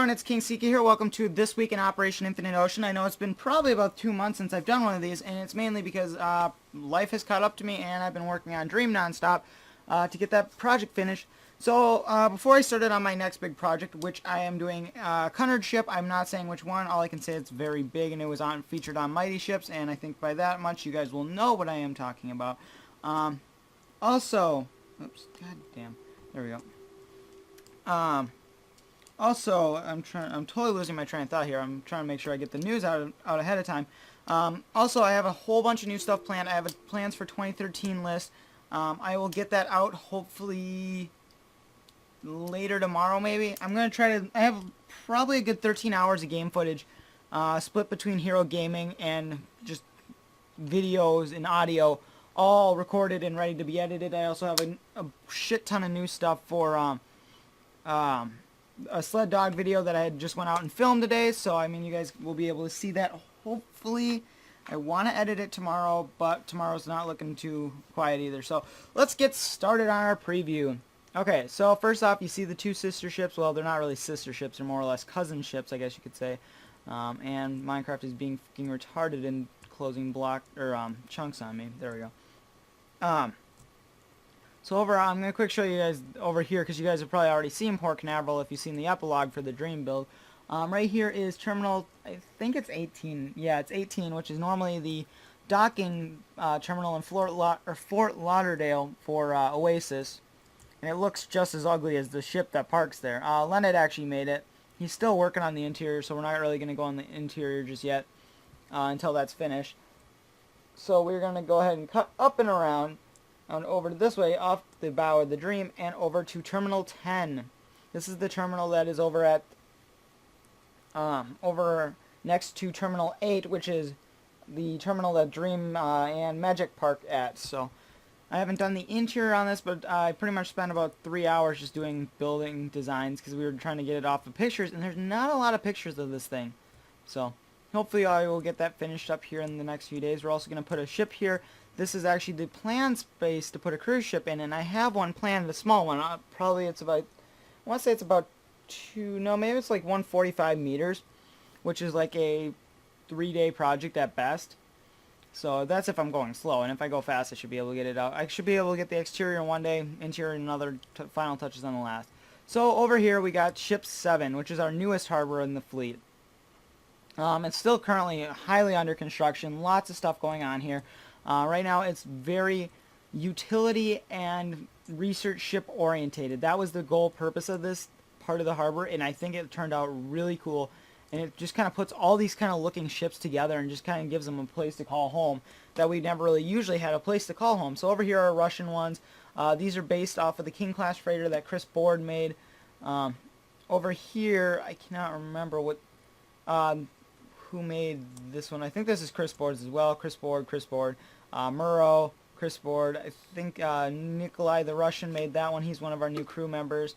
everyone, it's King Sika here. Welcome to This Week in Operation Infinite Ocean. I know it's been probably about 2 months since I've done one of these, and it's mainly because life has caught up to me and I've been working on Dream nonstop to get that project finished. So before I started on my next big project, which I am doing Cunard ship, I'm not saying which one. All I can say it's very big and it was featured on Mighty Ships, and I think by that much you guys will know what I am talking about. Also, oops, god damn, there we go. Also, I'm totally losing my train of thought here. I'm trying to make sure I get the news out ahead of time. Also, I have a whole bunch of new stuff planned. I have plans for 2013 list. I will get that out hopefully later tomorrow, maybe. I'm gonna try to. I have probably a good 13 hours of game footage, split between Hero Gaming and just videos and audio, all recorded and ready to be edited. I also have a shit ton of new stuff for a sled dog video that I had just went out and filmed today, so I mean you guys will be able to see that hopefully. I want to edit it tomorrow, but tomorrow's not looking too quiet either. So let's get started on our preview. Okay, so first off, you see the two sister ships. Well, they're not really sister ships, they're more or less cousin ships, I guess you could say. And Minecraft is being fucking retarded in closing block or chunks on me. There we go. So overall, I'm going to quick show you guys over here, because you guys have probably already seen Port Canaveral if you've seen the epilogue for the Dream build. Right here is terminal, I think it's 18. Yeah, it's 18, which is normally the docking terminal in Fort Lauderdale for Oasis. And it looks just as ugly as the ship that parks there. Leonard actually made it. He's still working on the interior, so we're not really going to go on the interior just yet until that's finished. So we're going to go ahead and cut up and around. And over this way, off the bow of the Dream, and over to Terminal 10. This is the terminal that is over at, over next to Terminal 8, which is the terminal that Dream and Magic park at. So, I haven't done the interior on this, but I pretty much spent about 3 hours just doing building designs, because we were trying to get it off of pictures, and there's not a lot of pictures of this thing. So, hopefully I will get that finished up here in the next few days. We're also going to put a ship here. This is actually the planned space to put a cruise ship in, and I have one planned, a small one. Probably it's about, I want to say it's about maybe it's like 145 meters, which is like a 3-day project at best. So that's if I'm going slow, and if I go fast, I should be able to get it out. I should be able to get the exterior in one day, interior in another, final touches on the last. So over here we got Ship 7, which is our newest harbor in the fleet. It's still currently highly under construction, lots of stuff going on here. Right now it's very utility and research ship orientated. That was the goal purpose of this part of the harbor, and I think it turned out really cool. And it just kind of puts all these kind of looking ships together and just kind of gives them a place to call home that we never really usually had a place to call home. So over here are Russian ones. These are based off of the King class freighter that Chris Board made. Over here, I cannot remember what who made this one. I think this is Chris Board's as well. Chris Board. Murrow, Chris Board. I think Nikolai the Russian made that one. He's one of our new crew members.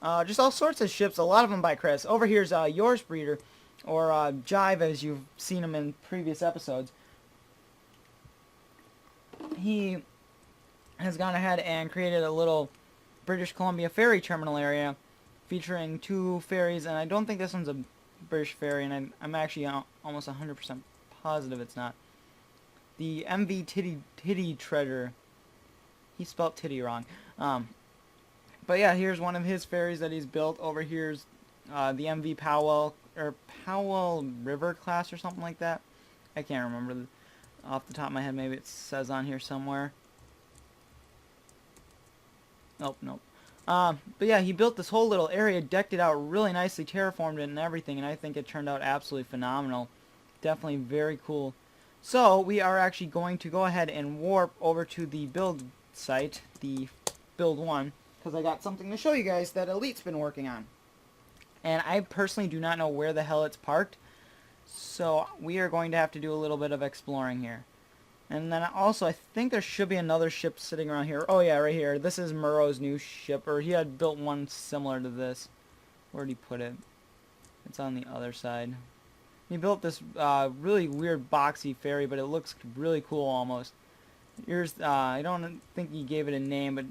Just all sorts of ships, a lot of them by Chris. Over here's Yours Breeder, or Jive, as you've seen him in previous episodes. He has gone ahead and created a little British Columbia ferry terminal area featuring 2 ferries, and I don't think this one's a British ferry, and I'm actually almost 100% positive it's not. The MV Titty Treasure. He spelled titty wrong. But yeah, here's one of his ferries that he's built. Over here's the MV Powell, or Powell River class or something like that. I can't remember off the top of my head. Maybe it says on here somewhere. Nope. But yeah, he built this whole little area, decked it out really nicely, terraformed it and everything, and I think it turned out absolutely phenomenal. Definitely very cool. So we are actually going to go ahead and warp over to the build site, the build 1, because I got something to show you guys that Elite's been working on. And I personally do not know where the hell it's parked, so we are going to have to do a little bit of exploring here. And then also, I think there should be another ship sitting around here. Oh yeah, right here. This is Murrow's new ship, or he had built one similar to this. Where'd he put it? It's on the other side. He built this really weird boxy ferry, but it looks really cool almost. Here's, I don't think he gave it a name, but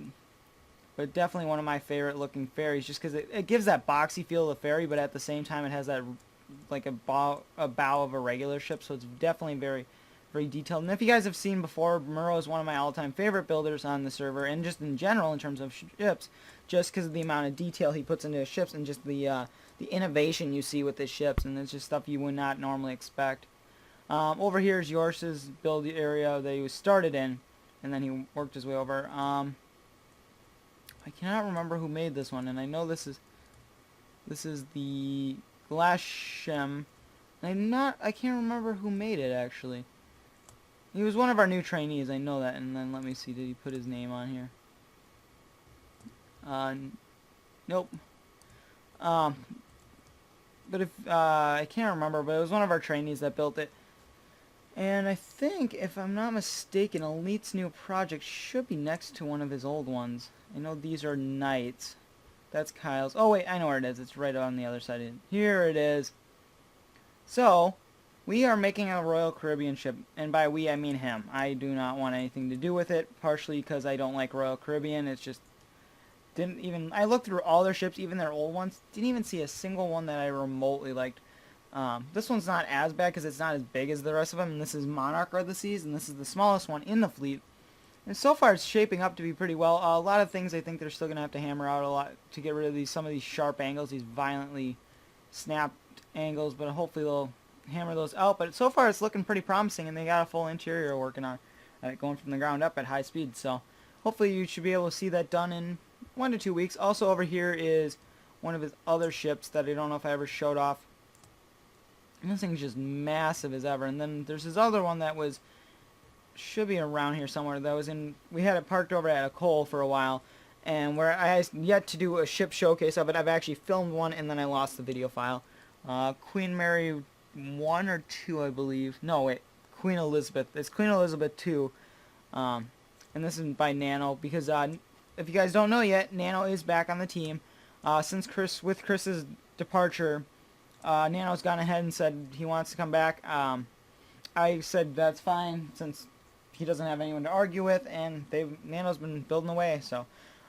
but definitely one of my favorite looking ferries, just because it gives that boxy feel of the ferry, but at the same time it has that like a bow of a regular ship, so it's definitely very, very detailed. And if you guys have seen before, Murrow is one of my all-time favorite builders on the server, and just in general in terms of ships, just because of the amount of detail he puts into his ships and just the innovation you see with his ships, and it's just stuff you would not normally expect. Over here is Yors's build area that he was started in, and then he worked his way over. I cannot remember who made this one, and I know this is the Glashem. I can't remember who made it actually. He was one of our new trainees, I know that. And then let me see, did he put his name on here? Nope. But if I can't remember, but it was one of our trainees that built it. And I think, if I'm not mistaken, Elite's new project should be next to one of his old ones. I know these are Knights. That's Kyle's. Oh wait, I know where it is. It's right on the other side. Here it is. So, we are making a Royal Caribbean ship, and by we I mean him. I do not want anything to do with it, partially because I don't like Royal Caribbean. It's just, I looked through all their ships, even their old ones, didn't even see a single one that I remotely liked. This one's not as bad because it's not as big as the rest of them, and this is Monarch of the Seas, and this is the smallest one in the fleet. And so far it's shaping up to be pretty well. A lot of things I think they're still going to have to hammer out a lot to get rid of some of these sharp angles, these violently snapped angles, but hopefully they'll hammer those out. But so far it's looking pretty promising, and they got a full interior working on it, going from the ground up at high speed. So hopefully you should be able to see that done in 1 to 2 weeks. Also over here is one of his other ships that I don't know if I ever showed off. And this thing's just massive as ever. And then there's this other one that should be around here somewhere. We had it parked over at a coal for a while, and where I have yet to do a ship showcase of it. I've actually filmed one, and then I lost the video file. Queen Mary 1 or 2, I believe. No, wait. Queen Elizabeth. It's Queen Elizabeth 2. And this is by Nano, because if you guys don't know yet, Nano is back on the team. Since Chris's departure, Nano's gone ahead and said he wants to come back. I said that's fine, since he doesn't have anyone to argue with, and Nano's been building away. So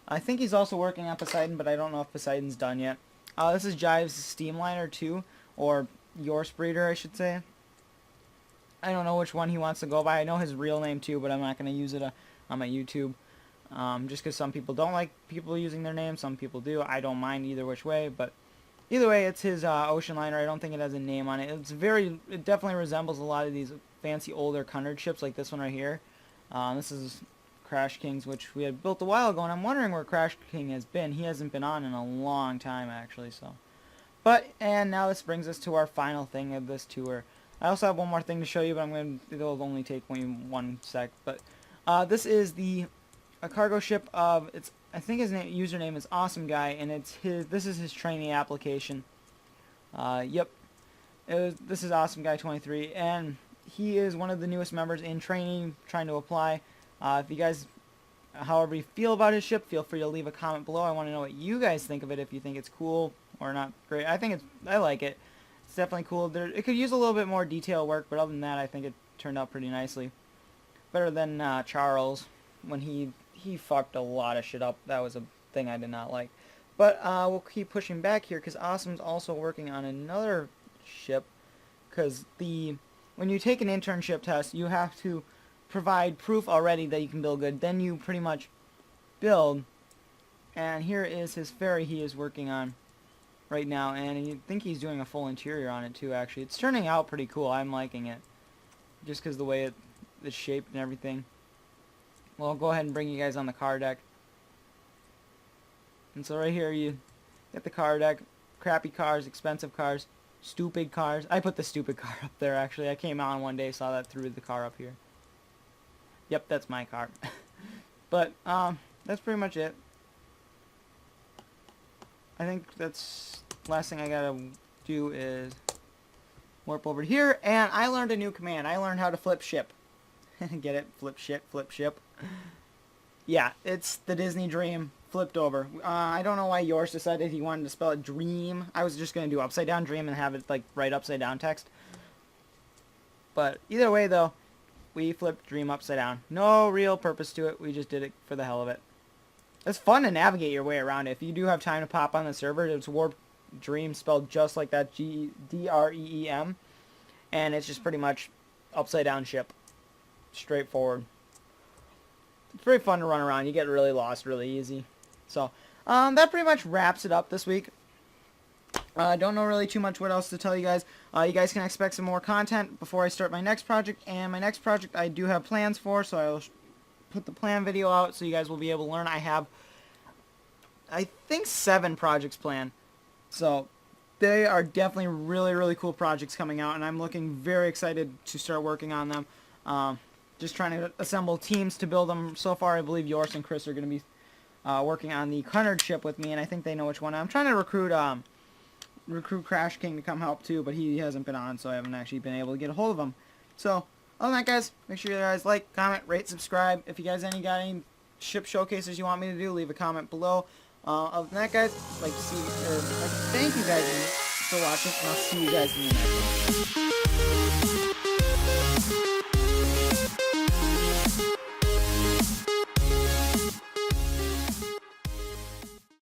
I think he's also working on Poseidon, but I don't know if Poseidon's done yet. This is Jive's Steamliner 2, or Yorse Breeder, I should say. I don't know which one he wants to go by. I know his real name too, but I'm not going to use it on my YouTube. Just because some people don't like people using their name, some people do. I don't mind either which way, but either way, it's his ocean liner. I don't think it has a name on it. It definitely resembles a lot of these fancy older Cunard ships, like this one right here. This is Crash King's, which we had built a while ago, and I'm wondering where Crash King has been. He hasn't been on in a long time, actually. And now this brings us to our final thing of this tour. I also have one more thing to show you, but it'll only take me 1 sec. But this is a cargo ship of I think his username is Awesome Guy, and this is his trainee application. Yep, this is Awesome Guy 23, and he is one of the newest members in Trainee, trying to apply. If you guys, however you feel about his ship, feel free to leave a comment below. I want to know what you guys think of it, if you think it's cool or not great. I like it. It's definitely cool. It could use a little bit more detail work, but other than that, I think it turned out pretty nicely. Better than Charles, when he fucked a lot of shit up. That was a thing I did not like. But we'll keep pushing back here, because Awesome's also working on another ship. Because when you take an internship test, you have to provide proof already that you can build good. Then you pretty much build. And here is his ferry he is working on right now. And you think he's doing a full interior on it too, actually. It's turning out pretty cool. I'm liking it. Just because the way it's shaped and everything. Well, I'll go ahead and bring you guys on the car deck. And so right here you get the car deck. Crappy cars, expensive cars, stupid cars. I put the stupid car up there, actually. I came on one day, saw that, threw the car up here. Yep, that's my car. But that's pretty much it. I think that's last thing I gotta do is warp over here, and I learned a new command. I learned how to flip ship. Get it? Flip ship, flip ship. Yeah, it's the Disney Dream flipped over. I don't know why yours decided he wanted to spell it Dream. I was just going to do upside down Dream and have it like right upside down text. But either way though, we flipped Dream upside down. No real purpose to it. We just did it for the hell of it. it's fun to navigate your way around it. If you do have time to pop on the server, it's Warp Dream spelled just like that, Dreem, and it's just pretty much upside down ship, straightforward. It's very fun to run around. You get really lost really easy. So that pretty much wraps it up this week. I don't know really too much what else to tell you guys. You guys can expect some more content before I start my next project, and my next project I do have plans for, so I'll put the plan video out so you guys will be able to learn. I have, I think, 7 projects planned, so they are definitely really cool projects coming out, and I'm looking very excited to start working on them. Just trying to assemble teams to build them. So far, I believe Yoris and Chris are going to be working on the Cunard ship with me, and I think they know which one. I'm trying to recruit Crash King to come help too, but he hasn't been on, so I haven't actually been able to get a hold of him. So, other than that, guys, make sure you guys like, comment, rate, subscribe. If you guys got any ship showcases you want me to do, leave a comment below. Other than that, guys, like to thank you guys for watching, and I'll see you guys in the next one.